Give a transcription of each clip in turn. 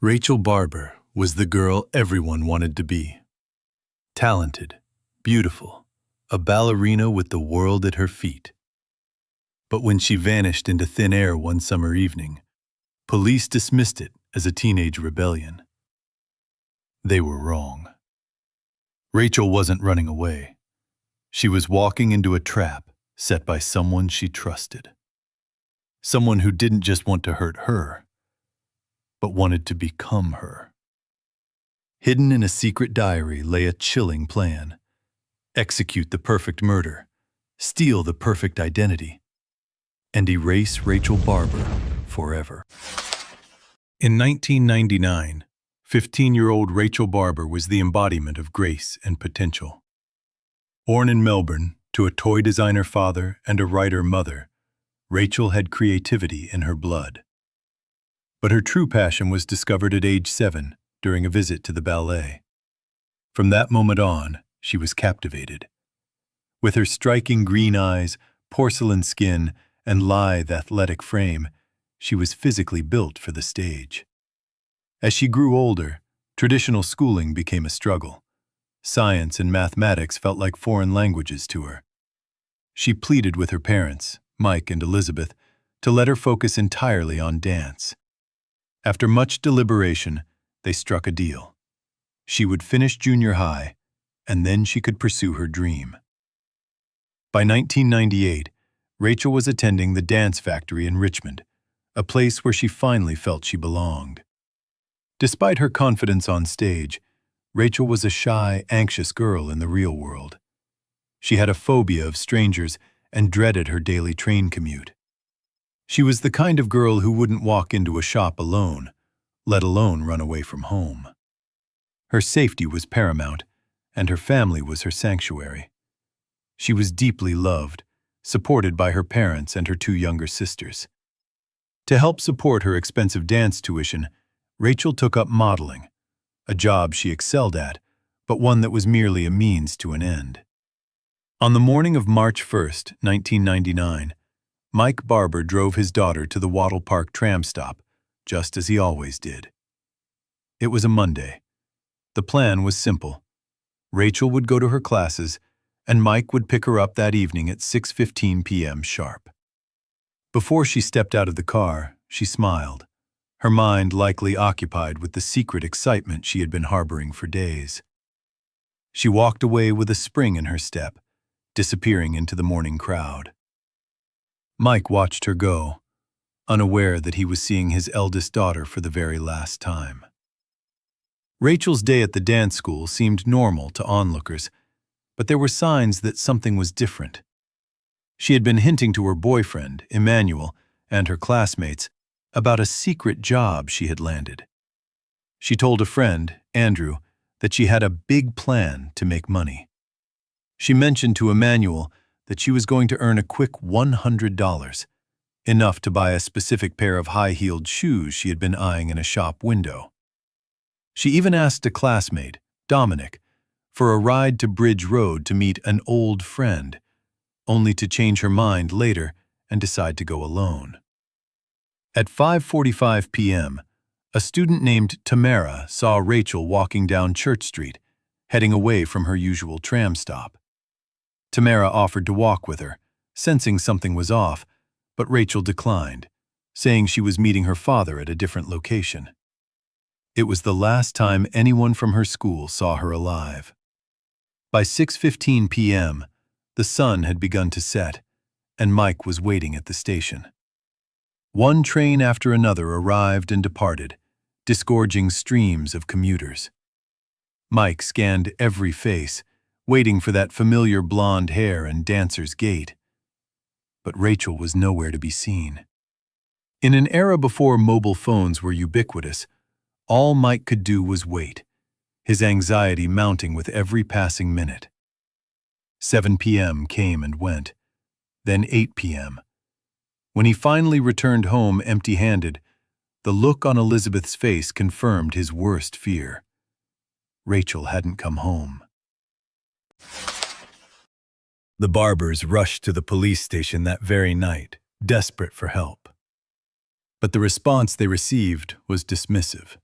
Rachel Barber was the girl everyone wanted to be. Talented, beautiful, a ballerina with the world at her feet. But when she vanished into thin air one summer evening, police dismissed it as a teenage rebellion. They were wrong. Rachel wasn't running away. She was walking into a trap set by someone she trusted. Someone who didn't just want to hurt her, but wanted to become her. Hidden in a secret diary lay a chilling plan. Execute the perfect murder, steal the perfect identity, and erase Rachel Barber forever. In 1999, 15-year-old Rachel Barber was the embodiment of grace and potential. Born in Melbourne to a toy designer father and a writer mother, Rachel had creativity in her blood. But her true passion was discovered at age 7 during a visit to the ballet. From that moment on, she was captivated. With her striking green eyes, porcelain skin, and lithe athletic frame, she was physically built for the stage. As she grew older, traditional schooling became a struggle. Science and mathematics felt like foreign languages to her. She pleaded with her parents, Mike and Elizabeth, to let her focus entirely on dance. After much deliberation, they struck a deal. She would finish junior high, and then she could pursue her dream. By 1998, Rachel was attending the Dance Factory in Richmond, a place where she finally felt she belonged. Despite her confidence on stage, Rachel was a shy, anxious girl in the real world. She had a phobia of strangers and dreaded her daily train commute. She was the kind of girl who wouldn't walk into a shop alone, let alone run away from home. Her safety was paramount, and her family was her sanctuary. She was deeply loved, supported by her parents and her 2 younger sisters. To help support her expensive dance tuition, Rachel took up modeling, a job she excelled at, but one that was merely a means to an end. On the morning of March 1, 1999, Mike Barber drove his daughter to the Wattle Park tram stop, just as he always did. It was a Monday. The plan was simple. Rachel would go to her classes, and Mike would pick her up that evening at 6:15 p.m. sharp. Before she stepped out of the car, she smiled, her mind likely occupied with the secret excitement she had been harboring for days. She walked away with a spring in her step, disappearing into the morning crowd. Mike watched her go, unaware that he was seeing his eldest daughter for the very last time. Rachel's day at the dance school seemed normal to onlookers, but there were signs that something was different. She had been hinting to her boyfriend, Emmanuel, and her classmates about a secret job she had landed. She told a friend, Andrew, that she had a big plan to make money. She mentioned to Emmanuel that she was going to earn a quick $100, enough to buy a specific pair of high-heeled shoes she had been eyeing in a shop window. She even asked a classmate, Dominic, for a ride to Bridge Road to meet an old friend, only to change her mind later and decide to go alone. At 5:45 p.m., a student named Tamara saw Rachel walking down Church Street, heading away from her usual tram stop. Tamara offered to walk with her, sensing something was off, but Rachel declined, saying she was meeting her father at a different location. It was the last time anyone from her school saw her alive. By 6:15 p.m., the sun had begun to set, and Mike was waiting at the station. One train after another arrived and departed, disgorging streams of commuters. Mike scanned every face, waiting for that familiar blonde hair and dancer's gait. But Rachel was nowhere to be seen. In an era before mobile phones were ubiquitous, all Mike could do was wait, his anxiety mounting with every passing minute. 7 p.m. came and went, then 8 p.m. When he finally returned home empty-handed, the look on Elizabeth's face confirmed his worst fear. Rachel hadn't come home. The Barbers rushed to the police station that very night, desperate for help. But the response they received was dismissive.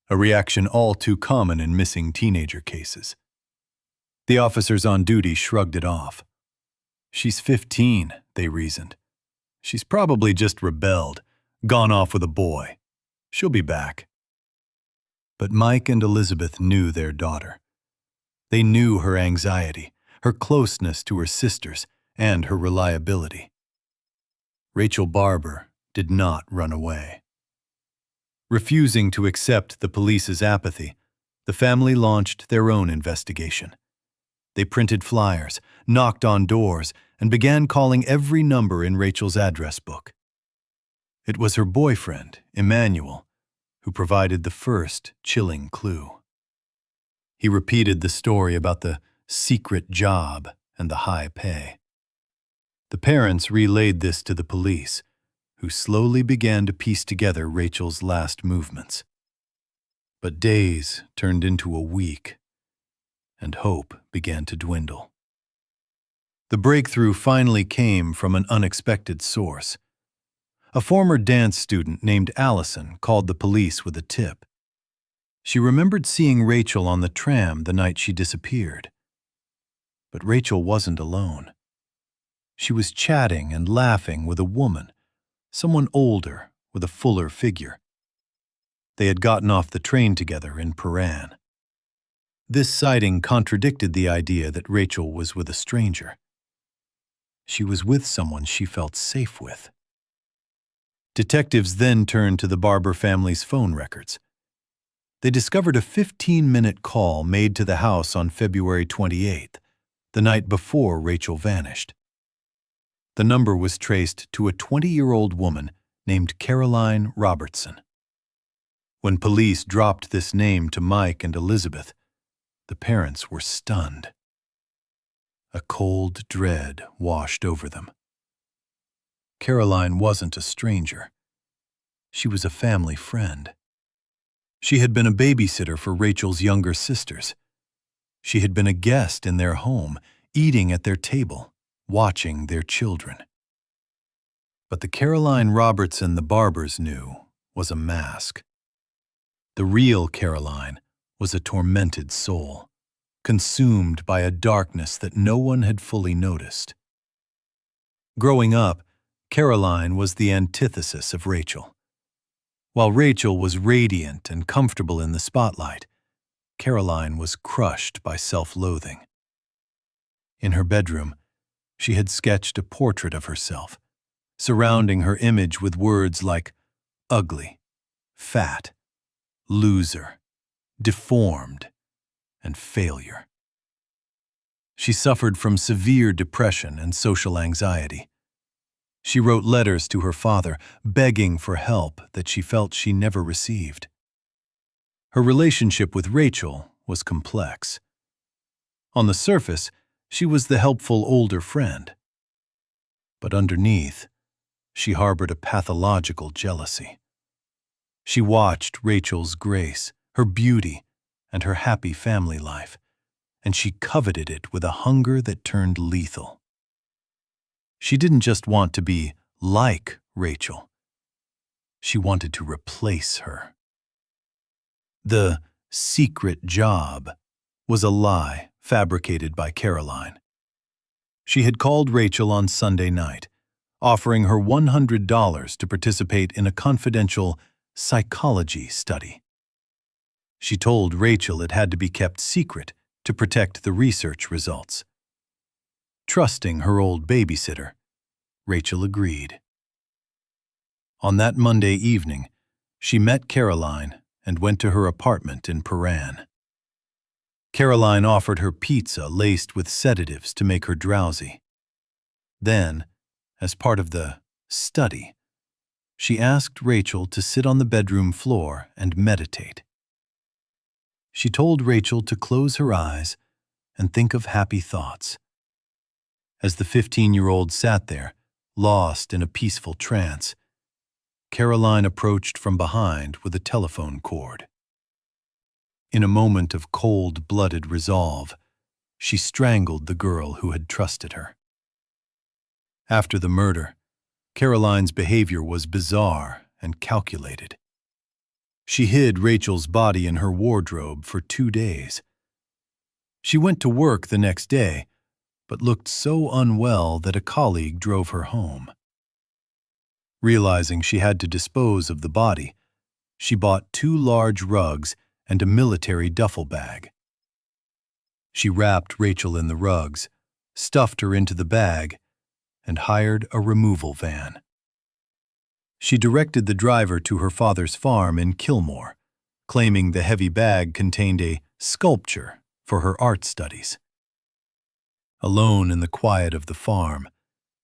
a reaction all too common in missing teenager cases. The officers on duty shrugged it off. She's 15, they reasoned. She's probably just rebelled, gone off with a boy. She'll be back. But Mike and Elizabeth knew their daughter. They knew her anxiety, her closeness to her sisters, and her reliability. Rachel Barber did not run away. Refusing to accept the police's apathy, the family launched their own investigation. They printed flyers, knocked on doors, and began calling every number in Rachel's address book. It was her boyfriend, Emmanuel, who provided the first chilling clue. He repeated the story about the secret job and the high pay. The parents relayed this to the police, who slowly began to piece together Rachel's last movements. But days turned into a week, and hope began to dwindle. The breakthrough finally came from an unexpected source. A former dance student named Allison called the police with a tip. She remembered seeing Rachel on the tram the night she disappeared. But Rachel wasn't alone. She was chatting and laughing with a woman, someone older with a fuller figure. They had gotten off the train together in Paran. This sighting contradicted the idea that Rachel was with a stranger. She was with someone she felt safe with. Detectives then turned to the Barber family's phone records. They discovered a 15-minute call made to the house on February 28th, the night before Rachel vanished. The number was traced to a 20-year-old woman named Caroline Robertson. When police dropped this name to Mike and Elizabeth, the parents were stunned. A cold dread washed over them. Caroline wasn't a stranger. She was a family friend. She had been a babysitter for Rachel's younger sisters. She had been a guest in their home, eating at their table, watching their children. But the Caroline Robertson the Barbers knew was a mask. The real Caroline was a tormented soul, consumed by a darkness that no one had fully noticed. Growing up, Caroline was the antithesis of Rachel. While Rachel was radiant and comfortable in the spotlight, Caroline was crushed by self-loathing. In her bedroom, she had sketched a portrait of herself, surrounding her image with words like ugly, fat, loser, deformed, and failure. She suffered from severe depression and social anxiety. She wrote letters to her father, begging for help that she felt she never received. Her relationship with Rachel was complex. On the surface, she was the helpful older friend. But underneath, she harbored a pathological jealousy. She watched Rachel's grace, her beauty, and her happy family life, and she coveted it with a hunger that turned lethal. She didn't just want to be like Rachel. She wanted to replace her. The secret job was a lie fabricated by Caroline. She had called Rachel on Sunday night, offering her $100 to participate in a confidential psychology study. She told Rachel it had to be kept secret to protect the research results. Trusting her old babysitter, Rachel agreed. On that Monday evening, she met Caroline and went to her apartment in Paran. Caroline offered her pizza laced with sedatives to make her drowsy. Then, as part of the study, she asked Rachel to sit on the bedroom floor and meditate. She told Rachel to close her eyes and think of happy thoughts. As the 15-year-old sat there, lost in a peaceful trance, Caroline approached from behind with a telephone cord. In a moment of cold-blooded resolve, she strangled the girl who had trusted her. After the murder, Caroline's behavior was bizarre and calculated. She hid Rachel's body in her wardrobe for 2 days. She went to work the next day, but looked so unwell that a colleague drove her home. Realizing she had to dispose of the body, she bought 2 large rugs and a military duffel bag. She wrapped Rachel in the rugs, stuffed her into the bag, and hired a removal van. She directed the driver to her father's farm in Kilmore, claiming the heavy bag contained a sculpture for her art studies. Alone in the quiet of the farm,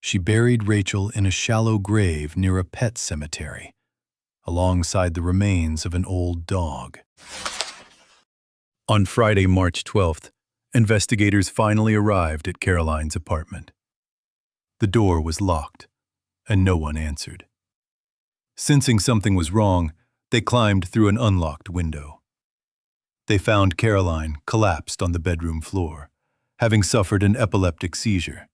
she buried Rachel in a shallow grave near a pet cemetery, alongside the remains of an old dog. On Friday, March 12th, investigators finally arrived at Caroline's apartment. The door was locked, and no one answered. Sensing something was wrong, they climbed through an unlocked window. They found Caroline collapsed on the bedroom floor, having suffered an epileptic seizure,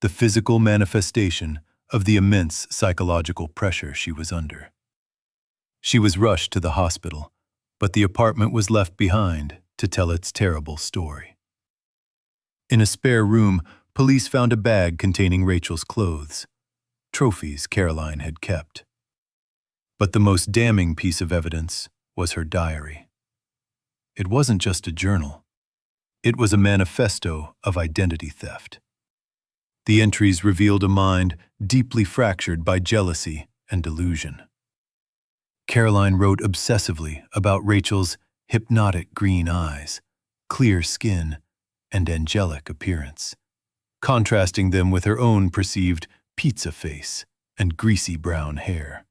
the physical manifestation of the immense psychological pressure she was under. She was rushed to the hospital, but the apartment was left behind to tell its terrible story. In a spare room, police found a bag containing Rachel's clothes, trophies Caroline had kept. But the most damning piece of evidence was her diary. It wasn't just a journal. It was a manifesto of identity theft. The entries revealed a mind deeply fractured by jealousy and delusion. Caroline wrote obsessively about Rachel's hypnotic green eyes, clear skin, and angelic appearance, contrasting them with her own perceived pizza face and greasy brown hair.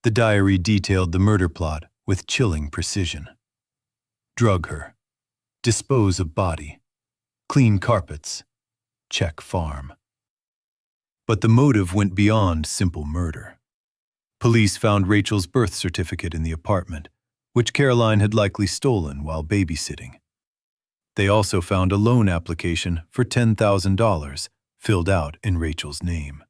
The diary detailed the murder plot with chilling precision. Drug her, dispose of body, clean carpets, check farm. But the motive went beyond simple murder. Police found Rachel's birth certificate in the apartment, which Caroline had likely stolen while babysitting. They also found a loan application for $10,000 filled out in Rachel's name.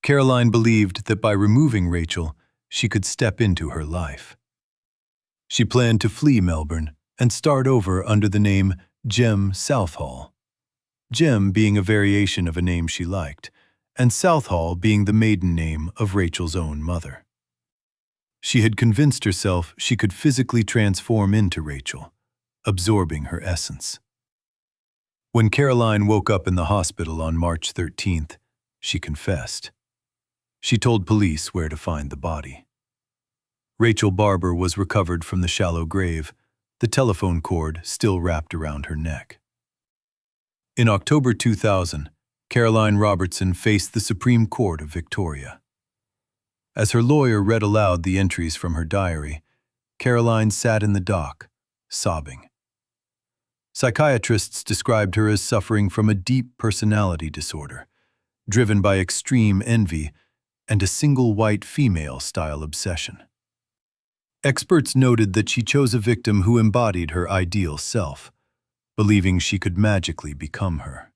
Caroline believed that by removing Rachel, she could step into her life. She planned to flee Melbourne and start over under the name Jem Southall. Jem being a variation of a name she liked, and Southall being the maiden name of Rachel's own mother. She had convinced herself she could physically transform into Rachel, absorbing her essence. When Caroline woke up in the hospital on March 13th, she confessed. She told police where to find the body. Rachel Barber was recovered from the shallow grave, the telephone cord still wrapped around her neck. In October 2000, Caroline Robertson faced the Supreme Court of Victoria. As her lawyer read aloud the entries from her diary, Caroline sat in the dock, sobbing. Psychiatrists described her as suffering from a deep personality disorder, driven by extreme envy and a single white female-style obsession. Experts noted that she chose a victim who embodied her ideal self, believing she could magically become her.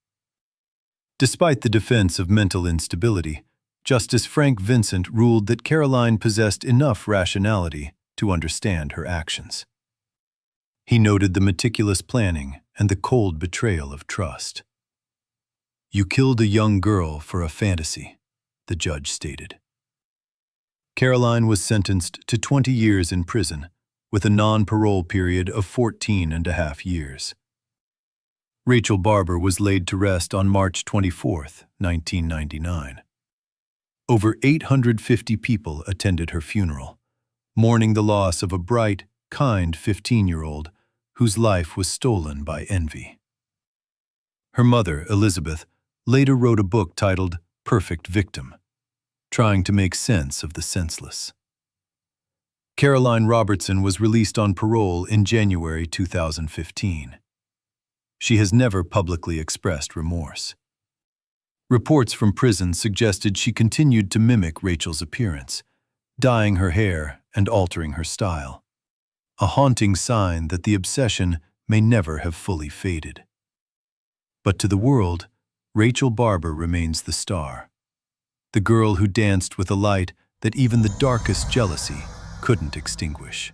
Despite the defense of mental instability, Justice Frank Vincent ruled that Caroline possessed enough rationality to understand her actions. He noted the meticulous planning and the cold betrayal of trust. "You killed a young girl for a fantasy," the judge stated. Caroline was sentenced to 20 years in prison, with a non-parole period of 14.5 years. Rachel Barber was laid to rest on March 24, 1999. Over 850 people attended her funeral, mourning the loss of a bright, kind 15-year-old whose life was stolen by envy. Her mother, Elizabeth, later wrote a book titled Perfect Victim, trying to make sense of the senseless. Caroline Robertson was released on parole in January 2015. She has never publicly expressed remorse. Reports from prison suggested she continued to mimic Rachel's appearance, dyeing her hair and altering her style, a haunting sign that the obsession may never have fully faded. But to the world, Rachel Barber remains the star, the girl who danced with a light that even the darkest jealousy couldn't extinguish.